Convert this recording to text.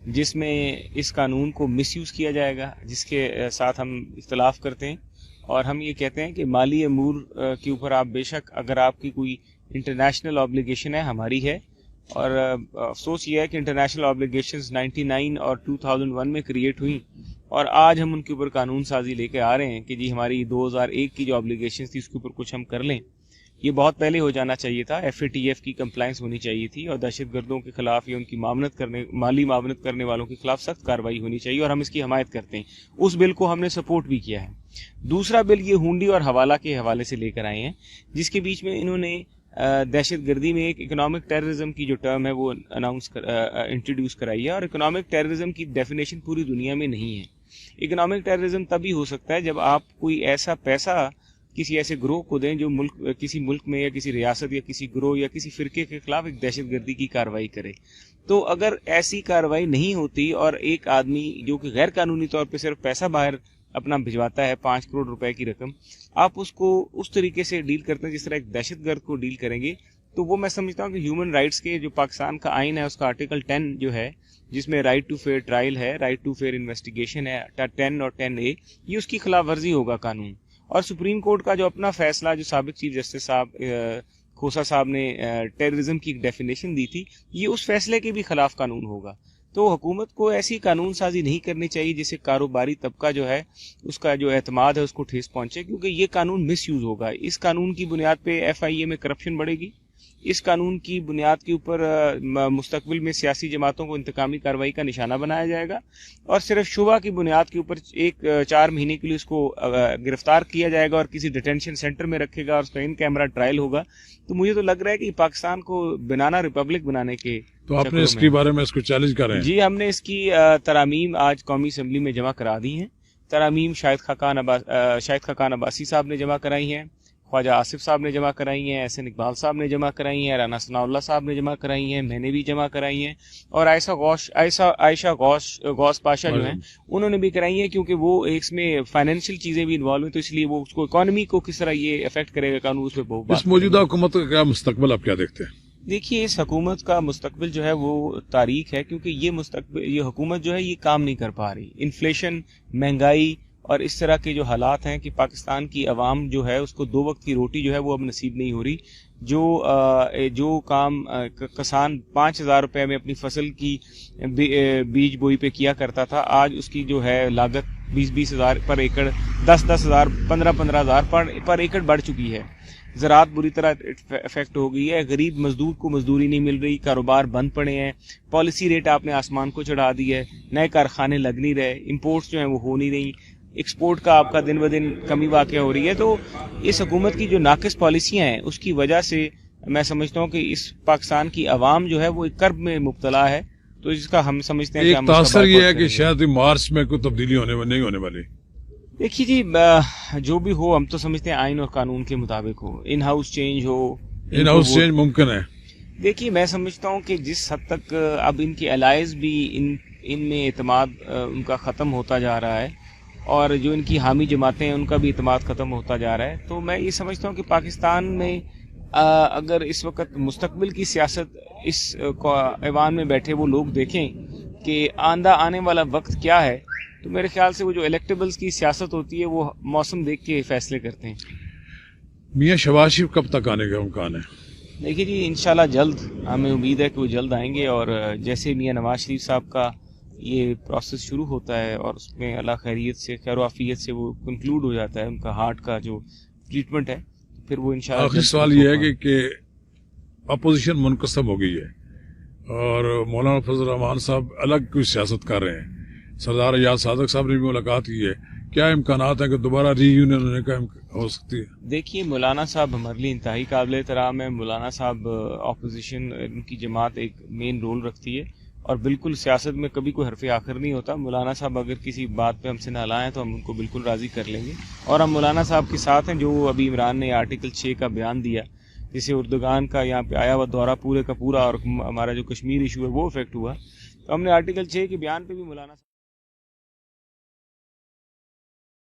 جس میں اس قانون کو مس یوز کیا جائے گا، جس کے ساتھ ہم اختلاف کرتے ہیں، اور ہم یہ کہتے ہیں کہ مالی امور کے اوپر آپ بے شک اگر آپ کی کوئی انٹرنیشنل آبلیگیشن ہے، ہماری ہے، اور افسوس یہ ہے کہ انٹرنیشنل آبلیگیشنز 99 اور 2001 میں کریٹ ہوئیں، اور آج ہم ان کے اوپر قانون سازی لے کے آ رہے ہیں کہ جی ہماری 2001 کی جو آبلیگیشنز تھی اس کے اوپر کچھ ہم کر لیں۔ یہ بہت پہلے ہو جانا چاہیے تھا، FATF کی کمپلائنس ہونی چاہیے تھی، اور دہشت گردوں کے خلاف یا ان کی مالی معاونت کرنے والوں کے خلاف سخت کارروائی ہونی چاہیے، اور ہم اس کی حمایت کرتے ہیں۔ اس بل کو ہم نے سپورٹ بھی کیا ہے۔ دوسرا بل یہ ہونڈی اور حوالہ کے حوالے سے لے کر آئے ہیں، جس کے بیچ میں انہوں نے دہشت گردی میں ایک اکنامک ٹیررزم کی جو ٹرم ہے وہ انٹروڈیوس کرائی ہے، اور اکنامک ٹیررزم کی ڈیفینیشن پوری دنیا میں نہیں ہے۔ اکنامک ٹیررزم تبھی ہو سکتا ہے جب آپ کوئی ایسا پیسہ کسی ایسے گروہ کو دیں جو کسی ملک میں یا کسی ریاست یا کسی گروہ یا کسی فرقے کے خلاف ایک دہشت گردی کی کارروائی کرے۔ تو اگر ایسی کارروائی نہیں ہوتی اور ایک آدمی جو کہ غیر قانونی طور پہ صرف پیسہ باہر اپنا بھجواتا ہے 5 کروڑ روپے کی رقم، آپ اس کو اس طریقے سے ڈیل کرتے ہیں جس طرح ایک دہشت گرد کو ڈیل کریں گے، تو وہ میں سمجھتا ہوں کہ ہیومن رائٹس کے جو پاکستان کا آئین ہے اس کا آرٹیکل 10 جو ہے، جس میں رائٹ ٹو فیئر ٹرائل ہے، رائٹ ٹو فیئر انویسٹیگیشن ہے 10 اور 10A، یہ اس کی خلاف ورزی ہوگا قانون۔ اور سپریم کورٹ کا جو اپنا فیصلہ جو سابق چیف جسٹس صاحب کھوسا صاحب نے ٹیررزم کی ایک ڈیفینیشن دی تھی، یہ اس فیصلے کے بھی خلاف قانون ہوگا۔ تو حکومت کو ایسی قانون سازی نہیں کرنی چاہیے جس سے کاروباری طبقہ جو ہے اس کا جو اعتماد ہے اس کو ٹھیس پہنچے، کیونکہ یہ قانون مس یوز ہوگا۔ اس قانون کی بنیاد پہ FIA میں کرپشن بڑھے گی، اس قانون کی بنیاد کے اوپر مستقبل میں سیاسی جماعتوں کو انتقامی کارروائی کا نشانہ بنایا جائے گا، اور صرف شبہ کی بنیاد کے اوپر 4 مہینے کے لیے اس کو گرفتار کیا جائے گا اور کسی ڈیٹینشن سینٹر میں رکھے گا اور اس کا ان کیمرہ ٹرائل ہوگا۔ تو مجھے تو لگ رہا ہے کہ پاکستان کو بنانا ریپبلک بنانے کے تو آپ نے اس کے بارے میں اس کو چیلنج کر رہے ہیں؟ جی، ہم نے اس کی ترامیم آج قومی اسمبلی میں جمع کرا دی ہیں۔ ترامیم شاہد خاقان عباسی صاحب نے جمع کرائی ہیں، خواجہ آصف صاحب نے جمع کرائی ہیں، احسن اقبال صاحب نے جمع کرائی ہیں، رانا ثناء اللہ صاحب نے جمع کرائی ہیں، میں نے بھی جمع کرائی ہیں، اور عائشہ غوث پاشا جو ہیں انہوں نے بھی کرائی ہیں، کیونکہ وہ اس میں فائنینشیل چیزیں بھی انوالو ہیں، تو اس لیے وہ اس کو اکانومی کو کس طرح یہ افیکٹ کرے گا قانون، اس پہ بہت اس موجودہ حکومت کا کیا مستقبل آپ کیا دیکھتے ہیں؟ دیکھیے، اس حکومت کا مستقبل جو ہے وہ تاریک ہے، کیونکہ یہ حکومت جو ہے یہ کام نہیں کر پا رہی۔ انفلیشن، مہنگائی اور اس طرح کے جو حالات ہیں کہ پاکستان کی عوام جو ہے اس کو 2 وقت کی روٹی جو ہے وہ اب نصیب نہیں ہو رہی۔ جو کام کسان 5,000 روپے میں اپنی فصل کی بیج بوئی پہ کیا کرتا تھا، آج اس کی جو ہے لاگت 20,000 پر ایکڑ، 10,000 15,000 پر ایکڑ بڑھ چکی ہے۔ زراعت بری طرح افیکٹ ہو گئی ہے، غریب مزدور کو مزدوری نہیں مل رہی، کاروبار بند پڑے ہیں، پالیسی ریٹ آپ نے آسمان کو چڑھا دی ہے، نئے کارخانے لگ نہیں رہے، امپورٹس جو ہیں وہ ہو نہیں رہی، ایکسپورٹ کا آپ کا دن بدن کمی واقع ہو رہی ہے۔ تو اس حکومت کی جو ناقص پالیسیاں ہیں اس کی وجہ سے میں سمجھتا ہوں کہ اس پاکستان کی عوام جو ہے وہ ایک کرب میں مبتلا ہے، تو اس کا ہم سمجھتے ہیں کہ ایک تاثر یہ ہے کہ شاید مارچ میں کوئی تبدیلی نہیں ہونے والی۔ دیکھیے جی، جو بھی ہو ہم تو سمجھتے ہیں آئین اور قانون کے مطابق ہو، ان ہاؤس چینج ہو، ان ہاؤس چینج ممکن ہے۔ دیکھیے، میں سمجھتا ہوں کہ جس حد تک اب ان کے الائز بھی ان میں اعتماد ان کا ختم ہوتا جا رہا ہے، اور جو ان کی حامی جماعتیں ہیں ان کا بھی اعتماد ختم ہوتا جا رہا ہے، تو میں یہ سمجھتا ہوں کہ پاکستان میں اگر اس وقت مستقبل کی سیاست اس ایوان میں بیٹھے وہ لوگ دیکھیں کہ آنے والا وقت کیا ہے، تو میرے خیال سے وہ جو الیکٹیبلز کی سیاست ہوتی ہے وہ موسم دیکھ کے فیصلے کرتے ہیں۔ میاں شہباز شریف کب تک آنے کا امکان ہے؟ دیکھیے جی، انشاءاللہ جلد، ہمیں امید ہے کہ وہ جلد آئیں گے، اور جیسے میاں نواز شریف صاحب کا یہ پروسیس شروع ہوتا ہے اور اس میں اللہ خیریت سے، خیر و عافیت سے وہ کنکلوڈ ہو جاتا ہے، ان کا ہارٹ کا جو ٹریٹمنٹ ہے، پھر وہ انشاءاللہ۔ آخری سوال یہ ہے کہ اپوزیشن منقسم ہو گئی ہے اور مولانا فضل الرحمان صاحب الگ کوئی سیاست کر رہے ہیں، سردار ایاز صادق صاحب نے بھی ملاقات کی ہے، کیا امکانات ہیں کہ دوبارہ ری یونین ہونے کا ہو سکتی ہے؟ دیکھیے، مولانا صاحب ہمارے لیے انتہائی قابل احترام ہے، مولانا صاحب اپوزیشن، ان کی جماعت ایک مین رول رکھتی ہے، اور بالکل سیاست میں کبھی کوئی حرف آخر نہیں ہوتا۔ مولانا صاحب اگر کسی بات پہ ہم سے نہ لائیں تو ہم ان کو بالکل راضی کر لیں گے، اور ہم مولانا صاحب کے ساتھ ہیں۔ جو ابھی عمران نے آرٹیکل 6 کا بیان دیا، جسے اردگان کا یہاں پہ آیا ہوا دورہ پورے کا پورا اور ہمارا جو کشمیر ایشو ہے وہ افیکٹ ہوا، تو ہم نے آرٹیکل 6 کے بیان پہ بھی مولانا